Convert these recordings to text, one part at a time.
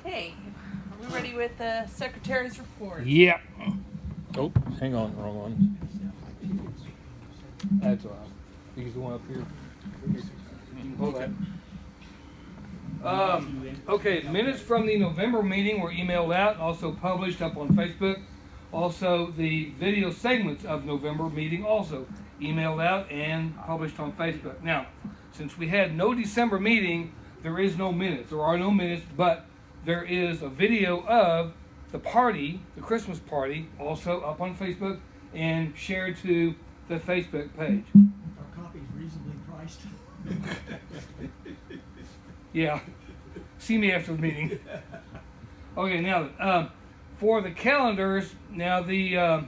Okay, are we ready with the secretary's report? Yeah. Oh, hang on, wrong one. That's all right. He's the one up here. You can hold that. Okay, minutes from the November meeting were emailed out, also published up on Facebook. Also, the video segments of November meeting also emailed out and published on Facebook. Now, since we had no December meeting, there is no minutes. There are no minutes, but there is a video of the party, the Christmas party, also up on Facebook and shared to the Facebook page. Our copy's reasonably priced. Yeah. See me after the meeting. Okay, now for the calendars, now the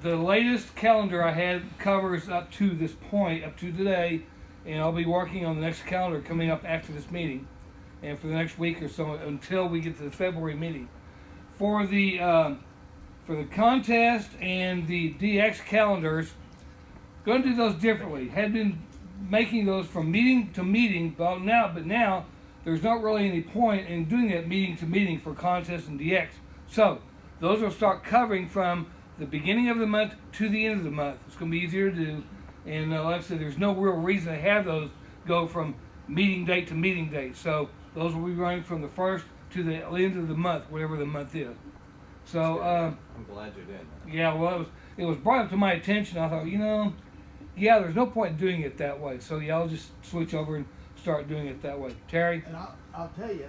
latest calendar I had covers up to this point, up to today, and I'll be working on the next calendar coming up after this meeting, and for the next week or so until we get to the February meeting. For the contest and the DX calendars, going to do those differently. Had been making those from meeting to meeting, but now there's not really any point in doing that meeting to meeting for contest and DX. So those will start covering from the beginning of the month to the end of the month. It's going to be easier to do, and like I said, there's no real reason to have those go from meeting date to meeting date. So those will be running from the first to the end of the month, whatever the month is. So I'm glad you did. yeah, well, it was brought up to my attention. I thought, yeah, there's no point in doing it that way. So yeah, I'll just switch over and start doing it that way. Terry? And I'll tell you,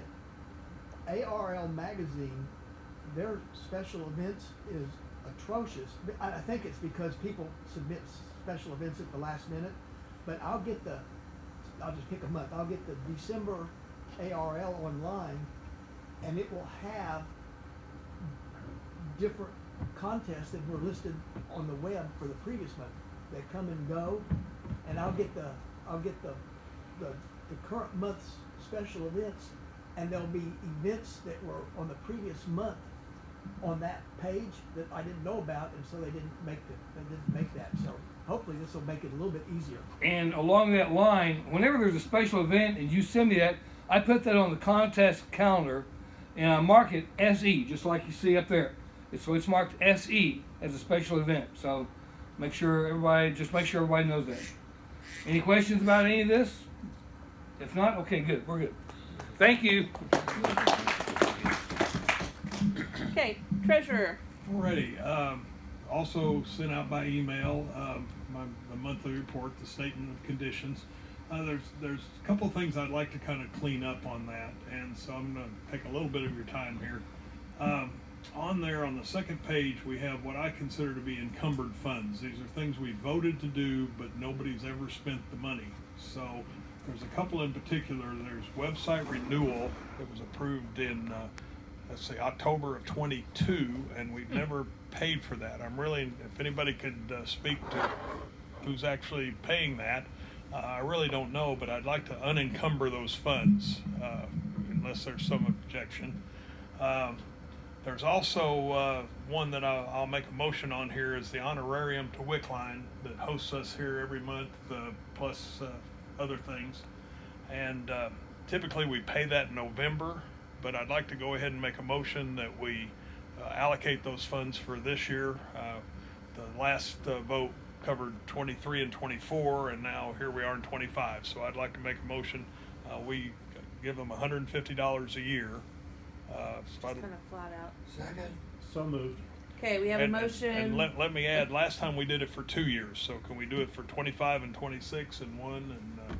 ARL Magazine, their special events is atrocious. I think it's because people submit special events at the last minute. But I'll just pick a month. I'll get the December ARL online, and it will have different contests that were listed on the web for the previous month. They come and go, and I'll get the current month's special events, and there'll be events that were on the previous month on that page that I didn't know about, and so they didn't make that. So hopefully this will make it a little bit easier. And along that line, whenever there's a special event and you send me that, I put that on the contest calendar and I mark it SE, just like you see up there. So it's marked SE as a special event. So make sure everybody knows that. Any questions about any of this? If not, okay, good. We're good. Thank you. Okay, treasurer. Alrighty. Also sent out by email the monthly report, the statement of conditions. There's a couple of things I'd like to kind of clean up on that, and so I'm going to take a little bit of your time here. On there, on the second page, we have what I consider to be encumbered funds. These are things we voted to do, but nobody's ever spent the money. So there's a couple in particular. There's website renewal that was approved in October of 22, and we've never paid for that. I'm really, if anybody could speak to who's actually paying that, I really don't know, but I'd like to unencumber those funds unless there's some objection. There's also one that I'll make a motion on here is the honorarium to Wickline that hosts us here every month, plus other things. And typically we pay that in November, but I'd like to go ahead and make a motion that we allocate those funds for this year. The last vote covered 23 and 24, and now here we are in 25. So I'd like to make a motion. We give them $150 a year. Just kind of flat out. Second. So moved. Okay, we have a motion. And let me add, last time we did it for 2 years. So can we do it for 25 and 26 and one? And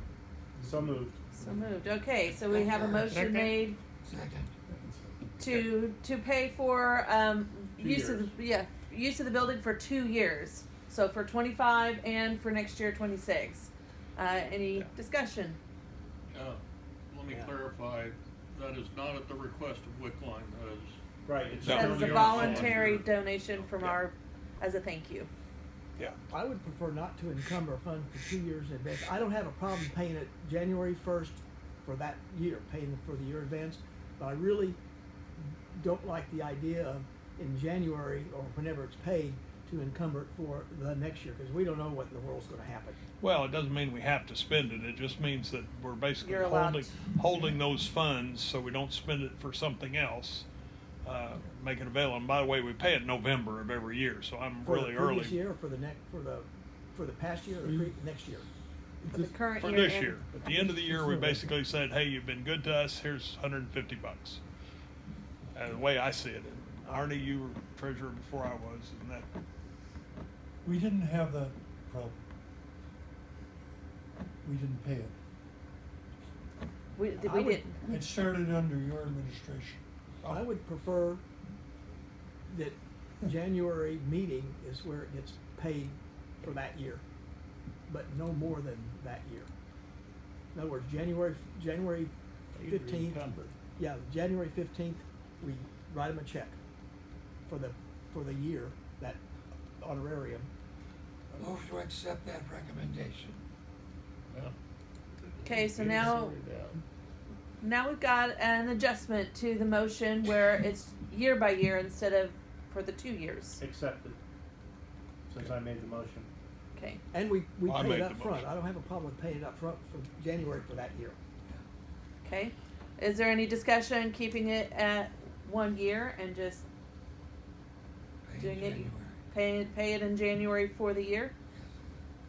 So moved. So moved. Okay, so we have a motion made Second. to pay for use of the building for 2 years. So for 25 and for next year 26. Any discussion? Let me clarify. That is not at the request of Wickline. Right. It's That is a purely voluntary donation from as a thank you. yeah. I would prefer not to encumber a fund for 2 years in advance. I don't have a problem paying it January 1st for that year, paying it for the year advance, but I really don't like the idea of in January or whenever it's paid to encumber it for the next year, because we don't know what in the world's gonna happen. Well, it doesn't mean we have to spend it. It just means that we're basically You're allowed holding those funds so we don't spend it for something else. Make it available. And by the way, we pay it November of every year, so I'm For really the early. previous year, or for the for the past year, or next year? For the current For year this and- year. At the end of the year, we basically said, hey, you've been good to us, here's $150. The way I see it. Arnie, you were treasurer before I was, isn't that? We didn't have that problem. We didn't pay it. We I would- didn't. It started under your administration. I would prefer that January meeting is where it gets paid for that year, but no more than that year. In other words, January fifteenth, yeah, January 15th, we write them a check for the year, that honorarium. Move to accept that recommendation. Okay, so now we've got an adjustment to the motion where it's year by year instead of for the 2 years. Accepted, since I made the motion. Okay. And we I pay made it the up front. motion. I don't have a problem with paying it up front for January for that year. Okay. Is there any discussion keeping it at 1 year and just doing it, pay it in January for the year?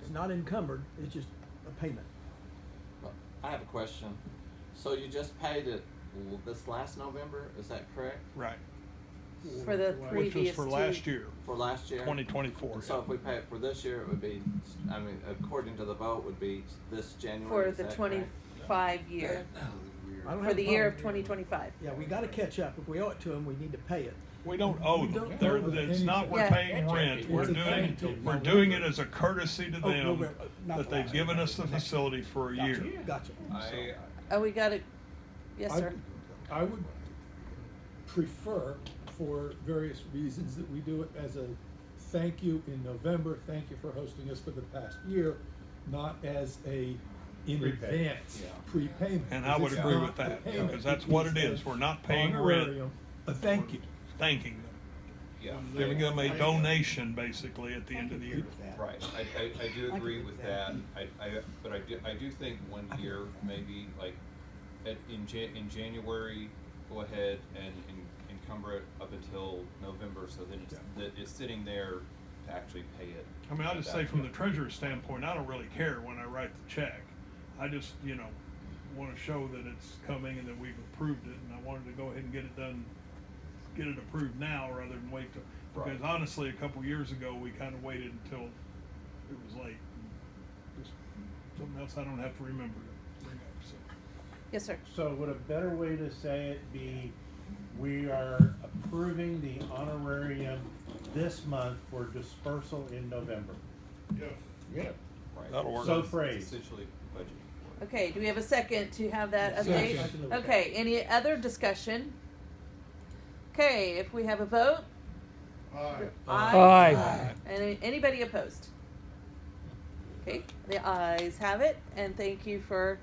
It's not encumbered, it's just a payment. Well, I have a question. So you just paid it this last November, is that correct? Right. For the Which was previous for 2 last year, For last year? 2024. And so if we pay it for this year, it would be, I mean, according to the vote, would be this January, for is the that correct? 25 year. I don't For have the a year of problem. 2025. Yeah, we gotta catch up. If we owe it to them, we need to pay it. We don't owe them. It's not we're Yeah. paying rent. We're doing it as a courtesy to Oh, them November, not that the they've last given one. us the facility for a year. Gotcha. Oh, we got it. Yes, I- sir. I would prefer, for various reasons, that we do it as a thank you in November, thank you for hosting us for the past year, not as a in Prepay. advance Yeah. prepayment. And I would It's agree not with that, a payment, because that's what it is. an We're not paying rent. honorarium, a thank you. Thanking them, Yeah, giving them a donation basically at the end of the year. right, I do agree with that, but I do think 1 year, maybe, like, in January, go ahead and encumber it up until November, so that it's sitting there to actually pay it. I mean, I'll at just that say from the point. treasurer's standpoint, I don't really care when I write the check. I just, want to show that it's coming and that we've approved it, and I wanted to go ahead and get it done, get it approved now rather than wait till, because Right. honestly, a couple years ago, we kind of waited until it was late. Just something else I don't have to remember to bring up, so. Yes, sir. So would a better way to say it be, we are approving the honorarium this month for dispersal in November? Yeah. Right. That'll work. So It's phrased. essentially budgeting for it. Okay, do we have a second to have that update? Second. Okay, any other discussion? Okay, if we have a vote? Aye. Aye. Anybody opposed? Okay, the ayes have it, and thank you for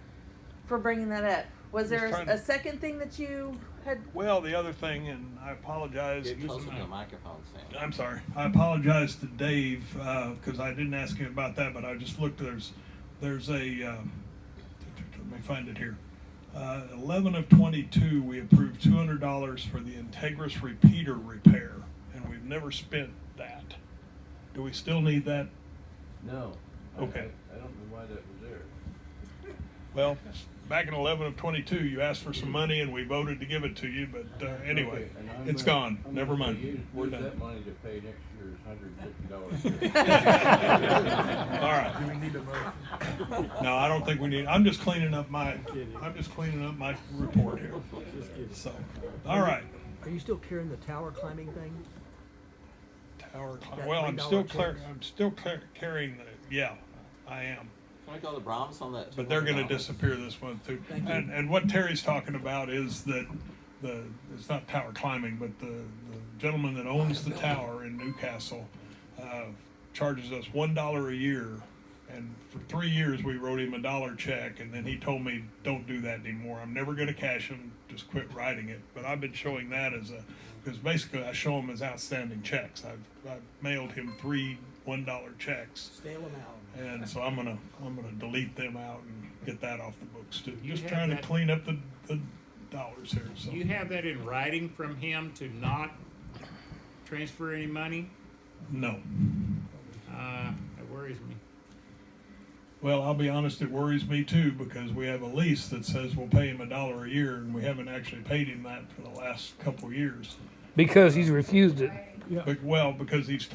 bringing that up. Was there Just trying a to- second thing that you had? Well, the other thing, and I apologize. Get using closer to my- the microphone, Sam. I'm sorry. I apologize to Dave, because I didn't ask him about that, but I just looked, there's a, let me find it here. 11 of 22, we approved $200 for the Integris repeater repair, and we've never spent that. Do we still need that? No. Okay. I don't know why that was there. Well, back in 11 of 22, you asked for some money and we voted to give it to you, but anyway, Okay, and I'm it's gonna- gone. I'm Never gonna mind. use We're that done. money to pay next year's $150. All right. Do we need a motion? No, I don't think we need, I'm just cleaning up my report here. So, all right. Are you still carrying the tower climbing thing? Tower climb, That well, I'm $3 still carrying yeah, I am. Can we go to Brahms on that? But they're gonna $200? disappear this month too. Thank you. And what Terry's talking about is that it's not tower climbing, but the gentleman that owns the tower in Newcastle, charges us $1 a year, And for 3 years, we wrote him a $1 check, and then he told me, don't do that anymore. I'm never going to cash him, just quit writing it. But I've been showing that because basically I show him as outstanding checks. I've mailed him 3 $1 checks. Stale them out. And so I'm gonna delete them out and get that off the books too. You Just have trying to that- clean up the dollars here, so. Do you have that in writing from him to not transfer any money? No. That worries me. Well, I'll be honest, it worries me too, because we have a lease that says we'll pay him $1 a year, and we haven't actually paid him that for the last couple of years. Because he's refused it. Yeah. Well, because he's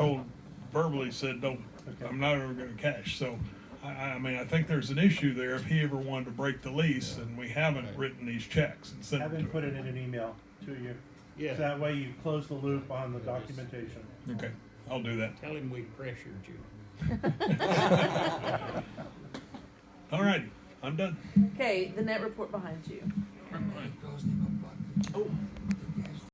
verbally said, don't, I'm not ever gonna cash, so, I mean, I think there's an issue there if he ever wanted to break the lease, and we haven't written these checks and sent Have them him to put him. it in an email to you. Yeah. So that way you close the loop on the documentation. Okay, I'll do that. Tell him we pressured you. All righty, I'm done. Okay, the net report behind you. Right behind.